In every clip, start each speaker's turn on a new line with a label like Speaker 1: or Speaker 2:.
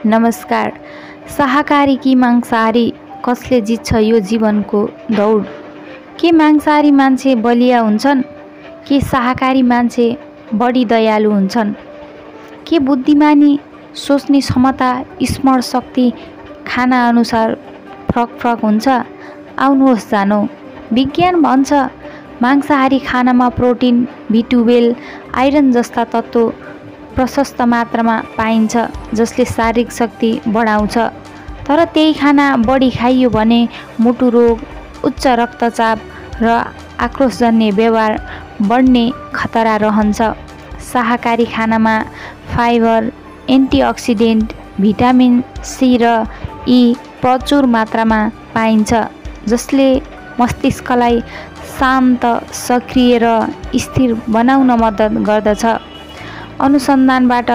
Speaker 1: नमस्कार। शाकाहारी कि मांसाहारी, कसले जित्छ यो जीवनको दौड? के मांसाहारी मान्छे बलिया हुन्छन्? के शाकाहारी मान्छे बढी दयालु हुन्छन्? के बुद्धिमानी, सोच्ने क्षमता, स्मरण शक्ति खाना अनुसार फरक फरक हुन्छ? आउनुहोस् जानौँ। विज्ञान भन्छ मांसाहारी खानामा प्रोटिन, B12, आइरन जस्ता तत्त्व प्रशस्त मात्रामा पाइन्छ, जसले शारीरिक शक्ति बढाउँछ। तर त्यही खाना बढी खाइयो भने मुटु रोग, उच्च रक्तचाप र आक्रोशजन्य व्यवहार बढ्ने खतरा रहन्छ। शाकाहारी खानामा फाइबर, एन्टिअक्सिडेन्ट, भिटामिन C र E प्रचुर मात्रामा पाइन्छ, जसले मस्तिष्कलाई शान्त, सक्रिय र स्थिर बनाउन मद्दत गर्दछ। अनुसन्धानबाट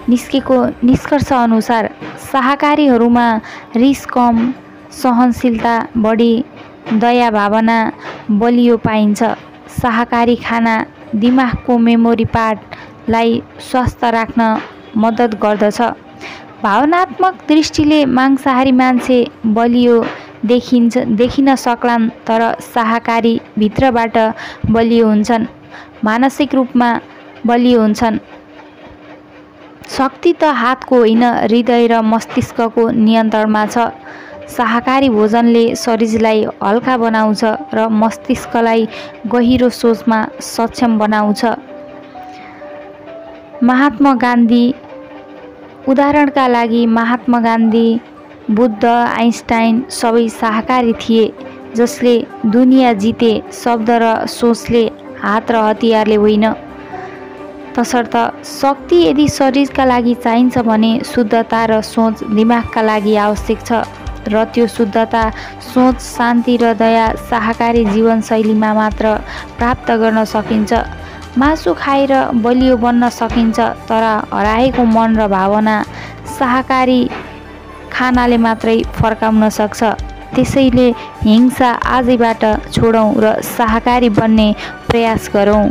Speaker 1: निस्केको निष्कर्ष अनुसार शाकाहारीहरूमा रिस कम, सहनशीलता बढी, दया भावना बलियो पाइन्छ। शाकाहारी खाना दिमागको मेमोरी पार्टलाई स्वस्थ राख्न मद्दत गर्दछ। भावनात्मक दृष्टिले मांसाहारी मान्छे बलियो देखिन सक्लान्, तर शाकाहारी भित्रबाट बलियो हुन्छन्, मानसिक रूपमा बलियो हुन्छन्। शक्ति त हातको होइन, हृदय र मस्तिष्कको नियन्त्रणमा छ। शाकाहारी भोजनले शरीरलाई हल्का बनाउँछ र मस्तिष्कलाई गहिरो सोचमा सक्षम बनाउँछ। महात्मा गान्धी उदाहरणका लागि महात्मा गान्धी, बुद्ध, आइन्स्टाइन सबै शाकाहारी थिए, जसले दुनिया जिते शब्द र सोचले, हात र हतियारले होइन। तसर्थ शक्ति यदि शरीरका लागि चाहिन्छ भने शुद्धता र सोच दिमागका लागि आवश्यक छ, र त्यो शुद्धता, सोच, शान्ति र दया शाकाहारी जीवनशैलीमा मात्र प्राप्त गर्न सकिन्छ। मासु खाएर बलियो बन्न सकिन्छ, तर हराएको मन र भावना शाकाहारी खानाले मात्रै फर्काउन सक्छ। त्यसैले हिंसा आजैबाट छोडौँ र शाकाहारी बन्ने प्रयास गरौँ।